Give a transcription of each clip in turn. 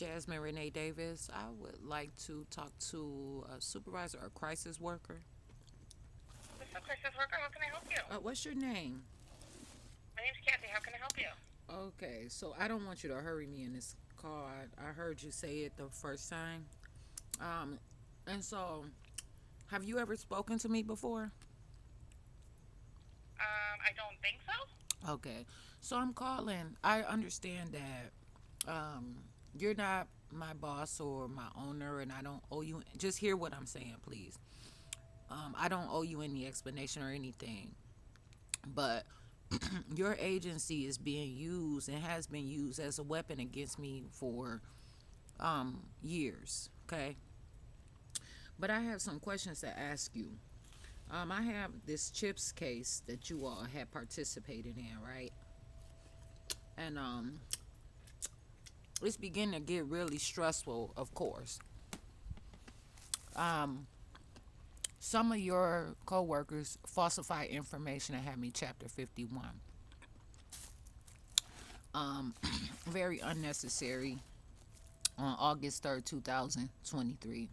Jasmine Renee Davis. I would like to talk to a supervisor or crisis worker. This is crisis worker. How can I help you? What's your name? My name's Kathy. How can I help you? Okay, so I don't want you to hurry me in this call. I heard you say it the first time. Um, and so, have you ever spoken to me before? I don't think so. Okay, so I'm calling. I understand that you're not my boss or my owner, and I don't owe you. Just hear what I'm saying, please. I don't owe you any explanation or anything, but your agency is being used and has been used as a weapon against me for years. Okay, but I have some questions to ask you. I have this chips case that you all had participated in, right? And it's beginning to get really stressful, of course. Um, some of your coworkers falsified information and had me Chapter 51. Um, very unnecessary on August 3rd, 2023.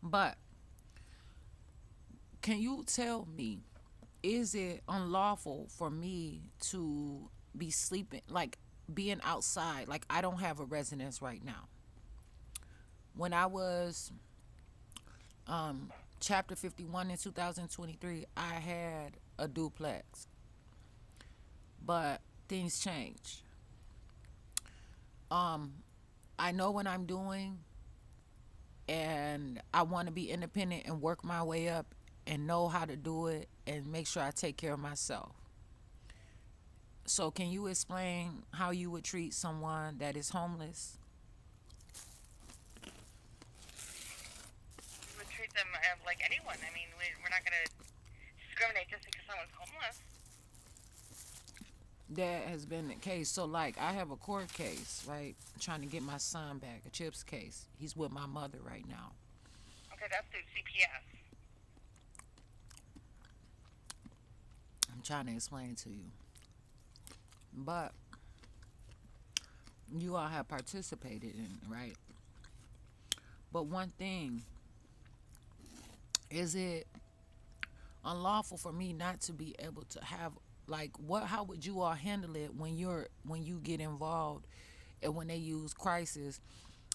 But can you tell me, is it unlawful for me to be sleeping, like being outside? Like, I don't have a residence right now. When I was Chapter 51 in 2023, I had a duplex, but things change. Um, I know what I'm doing, and I want to be independent and work my way up and know how to do it and make sure I take care of myself. So, can you explain how you would treat someone that is homeless? We would treat them like anyone. I mean, we're not going to discriminate just because someone's homeless. That has been the case. So, like, I have a court case, right? Trying to get my son back, a CHIPS case. He's with my mother right now. Okay, that's through CPS. I'm trying to explain to you. But you all have participated in it, right? But one thing, is it unlawful for me not to be able to have, like, what, how would you all handle it when you get involved and when they use crisis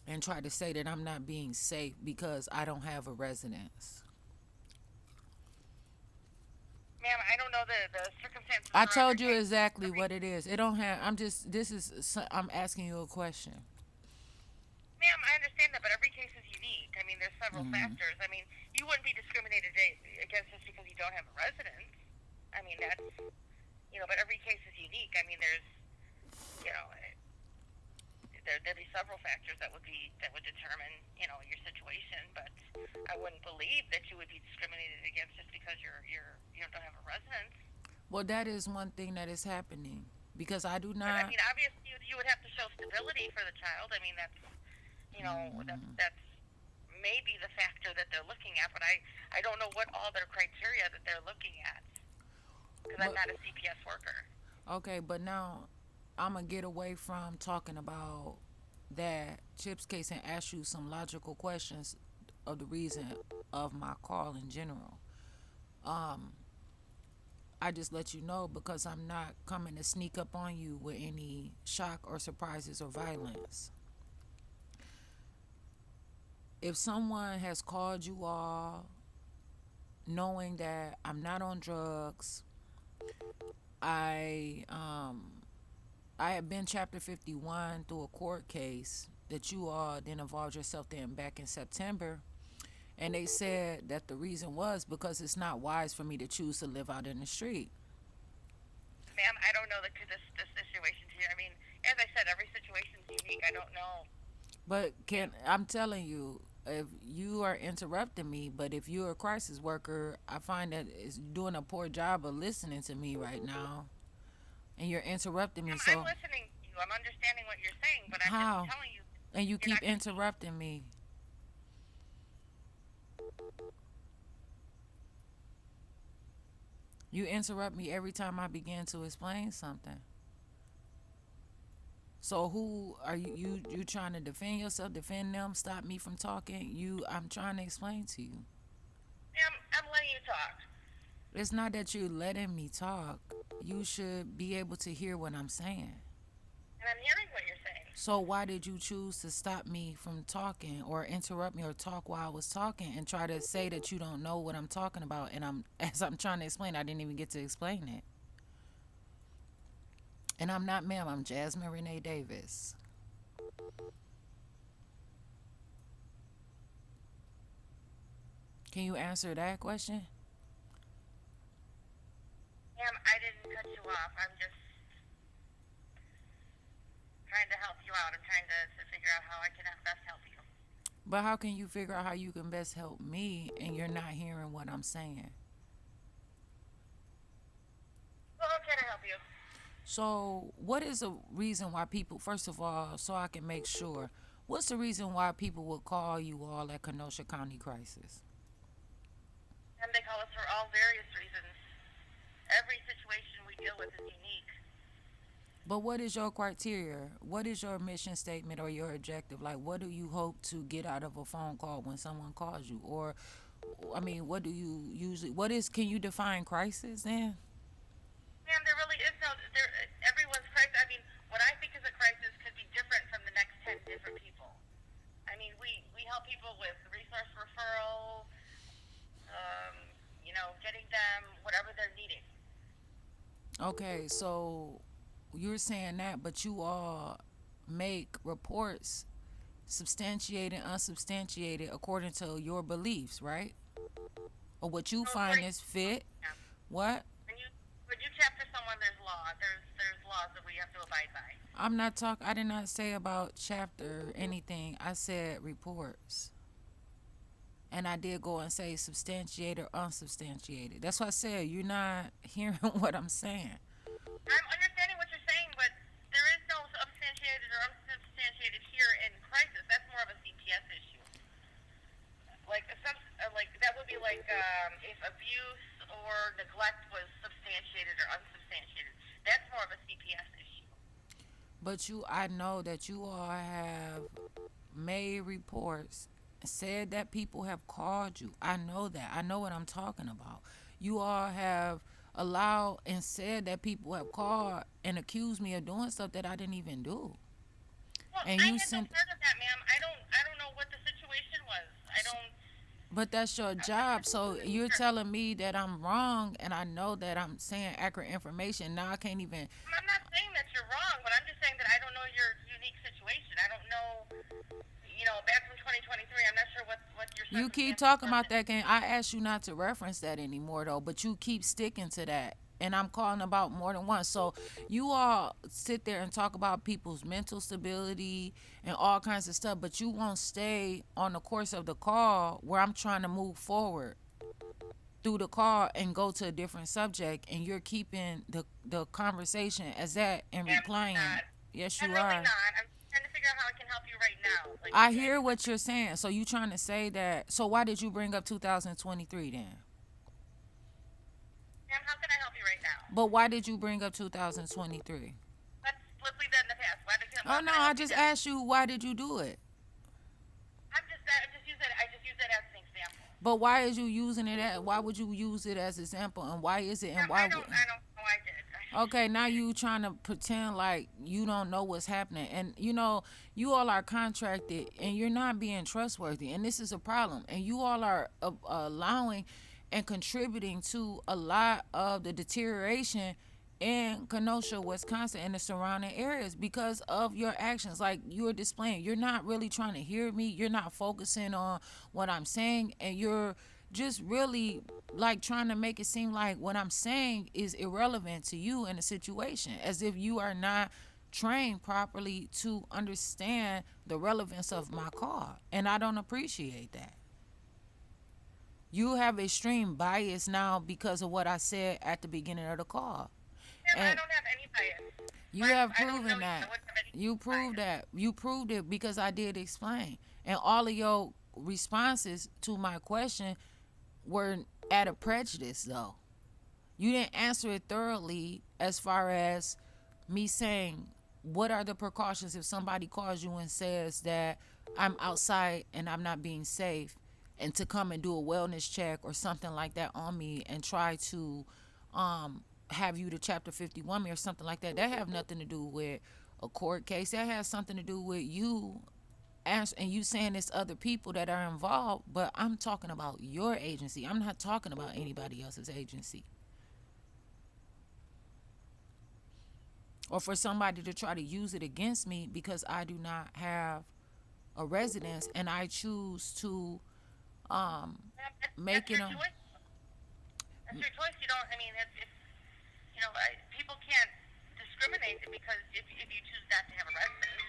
and try to say that I'm not being safe because I don't have a residence? Ma'am, I don't know the circumstances I around your told you case. exactly what it is. It don't have. I'm just. This is. I'm asking you a question. Ma'am, I understand that, but every case is unique. I mean, there's several Mm. factors. I mean, you wouldn't be discriminated against just because you don't have a residence. I mean, that's, but every case is unique. I mean, there's, you know, there'd be several factors that would determine, your situation. But I wouldn't believe that you would be discriminated against just because you don't have a residence. Well, that is one thing that is happening because I do But I not. mean, obviously, you would have to show stability for the child. I mean, that's maybe the factor that they're looking at. But I don't know what all their criteria that they're looking at because I'm But not a CPS worker. okay, but now I'm gonna get away from talking about that chips case and ask you some logical questions of the reason of my call in general. Um, I just let you know because I'm not coming to sneak up on you with any shock or surprises or violence. If someone has called you all knowing that I'm not on drugs, I I have been Chapter 51 through a court case that you all then involved yourself in back in September, and they said that the reason was because it's not wise for me to choose to live out in the street. Ma'am, I don't know the situations here. I mean, as I said, every situation's unique. I don't know. But can I'm telling you, if you are interrupting me, but if you're a crisis worker, I find that it's doing a poor job of listening to me right now, and you're interrupting me. Ma'am, I'm So listening to you. I'm understanding what you're saying, but I'm just how? telling you, And you you're keep not going to be. interrupting me. You interrupt me every time I begin to explain something. So who are you? You trying to defend yourself? Defend them? Stop me from talking? I'm trying to explain to you. I'm letting you talk. It's not that you're letting me talk. You should be able to hear what I'm saying. And I'm hearing what you're saying. So why did you choose to stop me from talking or interrupt me or talk while I was talking and try to say that you don't know what I'm talking about? And I'm as I'm trying to explain, I didn't even get to explain it. And I'm not ma'am, I'm Jasmine Renee Davis. Can you answer that question? Ma'am, I didn't cut you off. I'm just trying to help you out. I'm trying to figure out how I can best help you. But how can you figure out how you can best help me and you're not hearing what I'm saying? Well, how can I help you? So, what is the reason why people, first of all, so I can make sure, what's the reason why people would call you all at Kenosha County Crisis? And they call us for all various reasons. Every situation we deal with is unique. But what is your criteria? What is your mission statement or your objective? Like, what do you hope to get out of a phone call when someone calls you? Or, I mean, what do you usually, can you define crisis then? Ma'am, there really is no, everyone's crisis. I mean, what I think is a crisis could be different from the next 10 different people. I mean, we help people with resource referral, um, getting them whatever they're needing. Okay, so you're saying that, but you all make reports substantiated, unsubstantiated according to your beliefs, right? Or what you So, find is fit. yeah, What? when you chapter someone, there's law. There's laws that we have to abide by. I'm not talking, I did not say about chapter anything. I said reports. And I did go and say substantiated or unsubstantiated. That's what I said. You're not hearing what I'm saying. I'm understanding what you're saying, but there is no substantiated or unsubstantiated here in crisis. That's more of a CPS issue. Like that would be like if abuse or neglect was substantiated or unsubstantiated. That's more of a CPS issue. But I know that you all have made reports, said that people have called you. I know that. I know what I'm talking about. You all have allowed and said that people have called and accused me of doing stuff that I didn't even do. Well, And I you had no sent, part of that, ma'am. I don't know what the situation was. I don't. but that's your job. So you're Sure. telling me that I'm wrong and I know that I'm saying accurate information. Now I can't even. I'm not saying that you're wrong, but I'm just saying that I don't know your unique situation. I don't know. Back from 2023, I'm not sure what your You keep circumstances talking were. about that game. I asked you not to reference that anymore, though, but you keep sticking to that. And I'm calling about more than once. So you all sit there and talk about people's mental stability and all kinds of stuff, but you won't stay on the course of the call where I'm trying to move forward through the call and go to a different subject, and you're keeping the conversation as that and I'm replying. not. Yes, I'm you really are. not. I'm trying to figure out how I can help you right now. Like, I hear what you're saying. So you trying to say that? So why did you bring up 2023 then? ma'am, how can I help you right now? But why did you bring up 2023? Let's leave that in the past. Why Oh no, can I I help you just now? asked you why did you do it? I just use that as an example. But why is you using it at, why would you use it as example and why is it and Ma'am, why I don't know I did. Okay, now you trying to pretend like you don't know what's happening. And you all are contracted and you're not being trustworthy. And this is a problem. And you all are allowing and contributing to a lot of the deterioration in Kenosha, Wisconsin, and the surrounding areas because of your actions. Like you're displaying, you're not really trying to hear me. You're not focusing on what I'm saying, and you're just really like trying to make it seem like what I'm saying is irrelevant to you in the situation, as if you are not trained properly to understand the relevance of my call. And I don't appreciate that. You have extreme bias now because of what I said at the beginning of the call. Ma'am, I And don't have any bias. you have I don't know proven you. I that. wouldn't have any You proved bias. that. You proved it because I did explain. And all of your responses to my question were at a prejudice, though. You didn't answer it thoroughly as far as me saying what are the precautions if somebody calls you and says that I'm outside and I'm not being safe, and to come and do a wellness check or something like that on me and try to have you to chapter 51 me or something like that? That have nothing to do with a court case. That has something to do with you and you saying it's other people that are involved, but I'm talking about your agency. I'm not talking about anybody else's agency. Or for somebody to try to use it against me because I do not have a residence and I choose to That's make it your a. choice. That's your choice. You don't. I mean, it's people can't discriminate because if you choose not to have a residence.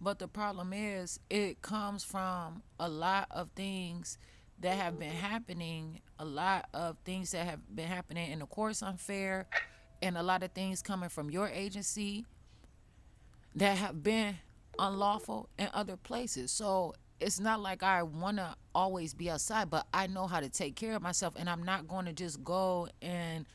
But the problem is, it comes from a lot of things that have been happening, a lot of things that have been happening in the courts unfair, and a lot of things coming from your agency that have been unlawful in other places. So it's not like I want to always be outside, but I know how to take care of myself, and I'm not going to just go and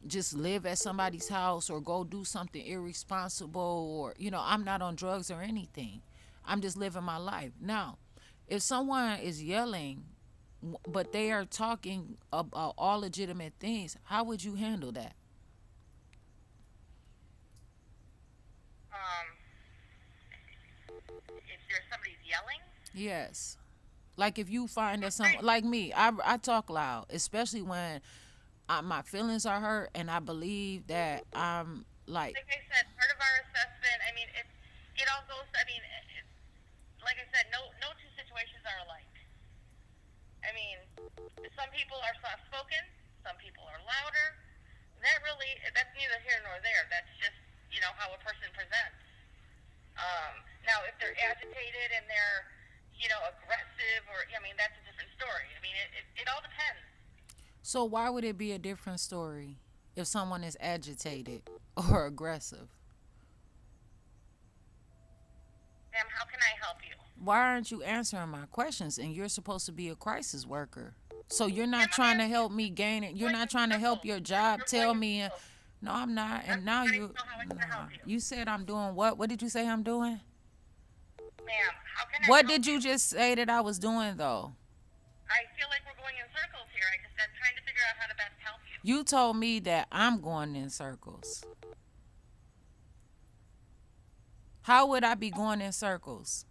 just live at somebody's house or go do something irresponsible, or I'm not on drugs or anything. I'm just living my life. Now, if someone is yelling but they are talking about all legitimate things, how would you handle that? Um, if there's somebody's yelling, Yes. Like if you find that some right? like me, I talk loud, especially when my feelings are hurt and I believe that I'm like. Like I said, part of our assessment. I mean, it all goes. I mean, like I said, no two situations are alike. I mean, some people are soft spoken, some people are louder. That's neither here nor there. That's just how a person presents. Now, if they're agitated and they're aggressive, or I mean, that's a different story. I mean, it all depends. So why would it be a different story if someone is agitated or aggressive? Ma'am, how can I help you? Why aren't you answering my questions? And you're supposed to be a crisis worker. So you're not Ma'am, I'm trying to asking. help me gain it. You're Going not in trying to help circles. your You're, job. you're going Tell in me, circles. no, I'm not. I'm And now wanting to you, know how I can nah. help you. You said I'm doing what? What did you say I'm doing? Ma'am, how can I What help did you? you just say that I was doing though? I feel like we're going in circles here. I'm trying to figure out how to best help you. You told me that I'm going in circles. How would I be going in circles?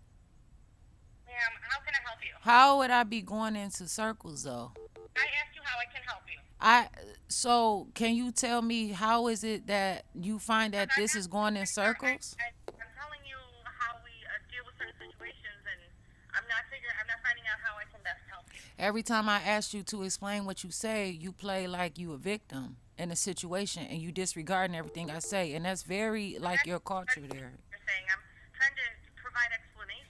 Ma'am, how can I help you? How would I be going into circles though? I asked you how I can help you. I so can you tell me how is it that you find Because that this is going in circles? I'm telling you how we deal with certain situations, and I'm not finding out how I can best help you. Every time I ask you to explain what you say, you play like you a victim in a situation and you disregarding everything I say, and that's very like your culture there. You're saying I'm trying to provide explanation.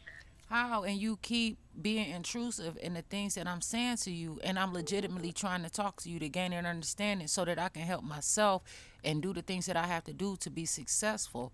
How? And you keep being intrusive in the things that I'm saying to you, and I'm legitimately trying to talk to you to gain an understanding so that I can help myself and do the things that I have to do to be successful.